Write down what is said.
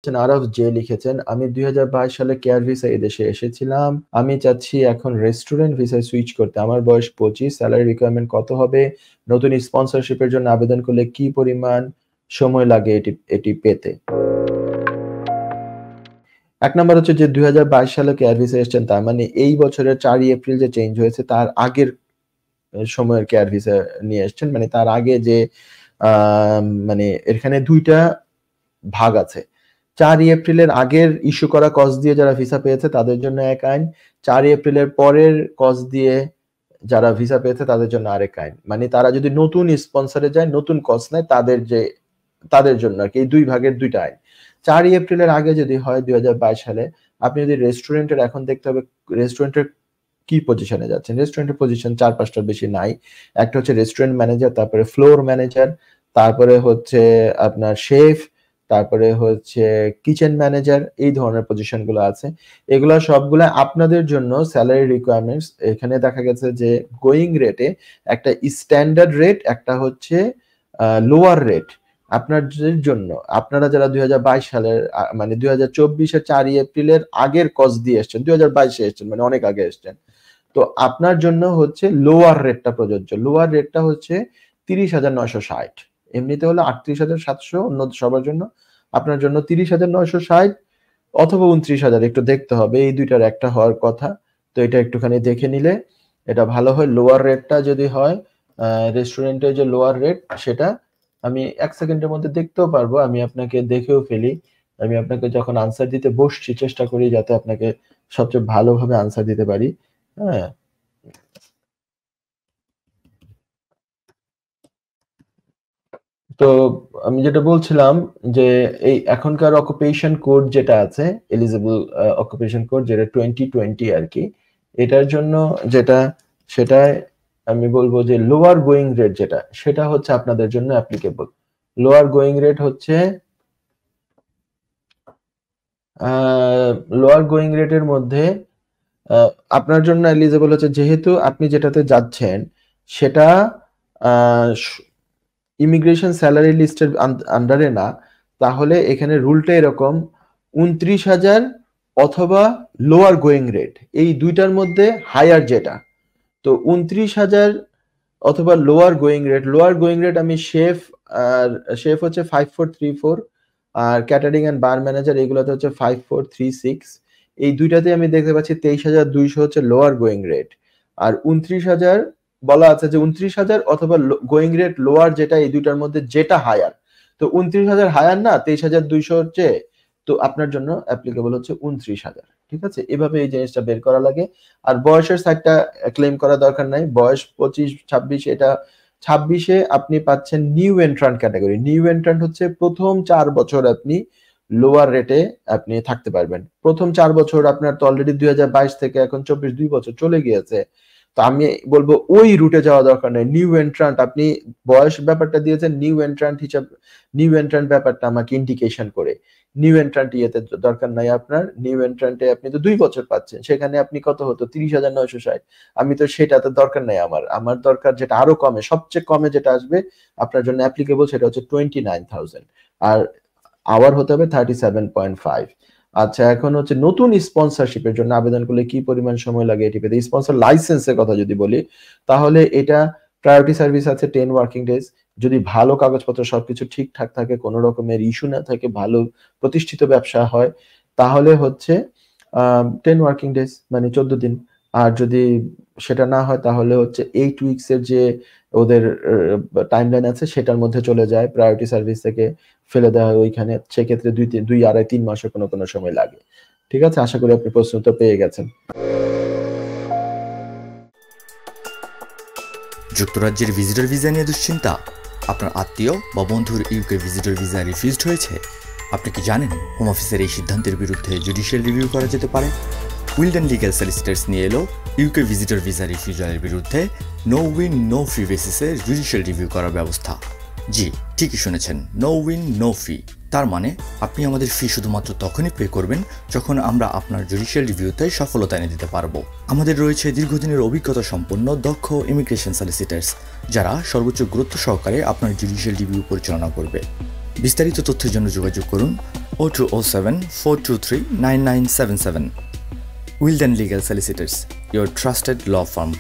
আরফ J লিখেছেন, আমি ২০২২ সালে কেয়ার ভিসায় এদেশে এসেছিলাম। আমি চাচ্ছি এখন রেস্টুরেন্ট ভিসায় সুইচ করতে। আমার বয়স ২৫। স্যালারি রিকোয়ারমেন্ট কত হবে? নতুন স্পন্সরশিপের জন্য আবেদন করলে কি পরিমাণ সময় লাগে এটি পেতে? এক নাম্বার হচ্ছে যে ২০২২ সালে কেয়ার ভিসায় এসেছেন, তার মানে এই বছরের ৪ এপ্রিল যে চেঞ্জ হয়েছে তার আগের সময়ের কেয়ার ভিসা নিয়ে এসেছেন। মানে তার আগে যে মানে এখানে ২ টা ভাগ আছে। ৪ এপ্রিলের আগের ইস্যু করা কজ দিয়ে যারা ভিসা পেয়েছে তাদের জন্য এক আইন, ৪ এপ্রিলের পরের কজ দিয়ে যারা ভিসা পেয়েছে তাদের জন্য আরেক আইন। মানে তারা যদি নতুন স্পন্সরে যায়, নতুন কজ নেয়, তাদের জন্য আরকি এই ২ ভাগের ২ টা আইন। ৪ এপ্রিলের আগে যদি হয় ২০২২ সালে, আপনি যদি রেস্টুরেন্টের, এখন দেখতে হবে রেস্টুরেন্টের কি পজিশনে যাচ্ছেন। রেস্টুরেন্টের পজিশন ৪-৫ টার বেশি নাই। একটা হচ্ছে রেস্টুরেন্ট ম্যানেজার, তারপরে ফ্লোর ম্যানেজার, তারপরে হচ্ছে আপনার শেফ, তারপরে হচ্ছে কিচেন ম্যানেজার, এই ধরনের পজিশন গুলো আছে। এগুলা সবগুলা আপনাদের জন্য স্যালারি রিকোয়ারমেন্টস। এখানে দেখা গেছে যে গোয়িং রেটে একটা স্ট্যান্ডার্ড রেট, একটা হচ্ছে লোয়ার রেট আপনাদের জন্য। আপনারা যারা ২০২২ সালের মানে ২০২৪-এর ৪ এপ্রিলের আগের কজ দিয়ে এসছেন, ২০২২-এ এসছেন মানে অনেক আগে এসছেন। তো আপনার জন্য হচ্ছে লোয়ার রেটটা প্রযোজ্য। লোয়ার রেটটা হচ্ছে ৩০,৯৬০। এমনিতে হলো ৩৮,৭০০ অন্য সবার জন্য। আপনার জন্য ৩০,৯৬০ অথবা ২৯,০০০, একটু দেখতে হবে। এই দুইটার একটা হওয়ার কথা। তো এটা একটুখানি দেখে নিলে এটা ভালো হয়। লোয়ার রেটটা যদি হয়, রেস্টুরেন্টের যে লোয়ার রেট সেটা আমি ১ সেকেন্ডের মধ্যে দেখতেও পারবো। আমি আপনাকে দেখেও ফেলি। আমি আপনাকে যখন আনসার দিতে বসছি চেষ্টা করি যাতে আপনাকে সবচেয়ে ভালোভাবে আনসার দিতে পারি। হ্যাঁ? তো আমি যেটা বলছিলাম যে এই এখনকার অকুপেশন কোড যেটা আছে, এলিজিবল অকুপেশন কোড যেটা 2020 আরকি। এটার জন্য যেটা, সেটায় আমি বলবো যে লোয়ার গোয়িং রেট যেটা, সেটা হচ্ছে আপনাদের জন্য অ্যাপ্লিকেবল। লোয়ার গোয়িং রেট হচ্ছে লোয়ার গোয়িং রেটের মধ্যে আপনার জন্য এলিজিবল হচ্ছে, যেহেতু আপনি যেটাতে যাচ্ছেন সেটা ইমিগ্রেশন স্যালারি লিস্টের আন্ডারে না, তাহলে এখানে রুলটা এরকম ২৯,০০০ অথবা লোয়ার গোয়িং রেট, এই দুইটার মধ্যে হায়ার যেটা। তো ২৯,০০০ অথবা lower going rate. Lower going rate আমি শেফ, আর শেফ হচ্ছে 5434, আর ক্যাটারিং এন্ড বার ম্যানেজার এগুলোতে হচ্ছে 5436। এই দুইটাতে আমি দেখতে পাচ্ছি ২৩,২০০ হচ্ছে লোয়ার গোয়িং রেট। আর ২৯,০০০ বলা আছে যে ২৯,০০০ অথবা গোয়িং রেট লোয়ার যেটা, এই দুইটার মধ্যে যেটা হায়ার। তো ২৯,০০০ হায়ার না, ২৩,২০০ হচ্ছে। তো আপনার জন্য অ্যাপ্লিকেবল হচ্ছে ২৯,০০০। ঠিক আছে? এভাবে এই জিনিসটা বের করা লাগে। আর বয়সের সাইডটা ক্লেম করা দরকার নাই। বয়স ২৫-২৬, এটা ২৬-এ আপনি পাচ্ছেন new entrant category. New entrant হচ্ছে প্রথম ৪ বছর আপনি লোয়ার রেটে আপনি থাকতে পারবেন। প্রথম ৪ বছর আপনার তো অলরেডি ২০২২ থেকে এখন ২৪, ২ বছর চলে গিয়েছে। তো আমি বলবো ওই রুটে যাওয়া দরকার নেই। নিউ এন্ট্রান্ট, আপনি বয়স ব্যাপারটা দিয়েছেন নিউ এন্ট্রান্ট হিসাব, নিউ এন্ট্রান্ট ব্যাপারটা আমাকে ইন্ডিকেশন করে। নিউ এন্ট্রান্ট ইয়েতে দরকার নাই আপনার। নিউ এন্ট্রান্টে আপনি তো ২ বছর পাচ্ছেন। সেখানে আপনি কত হতো? ৩০,৯৬০। আমি তো সেটাতে দরকার নাই আমার। আমার দরকার যেটা আরো কমে, সবচেয়ে কমে যেটা আসবে আপনার জন্য অ্যাপ্লিকেবল, সেটা হচ্ছে 29,000। আর আওয়ার হতে হবে 37.5। আচ্ছা, এখন হচ্ছে নতুন স্পন্সরশিপের জন্য আবেদন করলে কি পরিমাণ সময় লাগে এটি পেতে? স্পন্সর লাইসেন্সের কথা যদি বলি, তাহলে এটা প্রায়োরিটি সার্ভিস আছে 10 ওয়ার্কিং ডেজ। যদি ভালো কাগজপত্র সবকিছু ঠিকঠাক থাকে, কোনো রকমের ইস্যু না থাকে, ভালো প্রতিষ্ঠিত ব্যবসা হয়, তাহলে হচ্ছে 10 ওয়ার্কিং ডেজ মানে 14 দিন। আর যদি সেটা না হয় তাহলে হচ্ছে 8 উইকস এর যে ওদের টাইমলাইন আছে সেটার মধ্যে চলে যায়, প্রায়োরিটি সার্ভিস থেকে ফেলে দেওয়া হয় ওইখানে। সেক্ষেত্রে ২, ২.৫, ৩ মাসও কোনো সময় লাগে। ঠিক আছে? আশা করি আপনি প্রশ্ন উত্তর পেয়ে গেছেন। যুক্তরাজ্যের ভিজিটর ভিসা নিয়ে দুশ্চিন্তা? আপনার আত্মীয় বা বন্ধুর ইউকে ভিজিটর ভিসা রিফিউজড হয়েছে? আপনি কি জানেন হোম অফিসের এই সিদ্ধান্তের বিরুদ্ধে জুডিশিয়াল রিভিউ করা যেতে পারে? উইলডেন লিগ্যাল সলিসিটরস নিয়ে এলো ইউকে ভিজিটর ভিসা রিফিউজালের বিরুদ্ধে নো উইন নো ফি বেসিসে জুডিশিয়াল রিভিউ করার ব্যবস্থা। জি, ঠিকই শুনেছেন, নো উইন নো ফি। তার মানে আপনি আমাদের ফি শুধুমাত্র তখনই পে করবেন যখন আমরা আপনার জুডিশিয়াল রিভিউতে সফলতা এনে দিতে পারবো। আমাদের রয়েছে দীর্ঘদিনের অভিজ্ঞতা সম্পন্ন দক্ষ ইমিগ্রেশন সলিসিটার্স, যারা সর্বোচ্চ গুরুত্ব সহকারে আপনার জুডিশিয়াল রিভিউ পরিচালনা করবে। বিস্তারিত তথ্যের জন্য যোগাযোগ করুন 0207-423-9977। Wilden legal solicitors, your trusted law firm.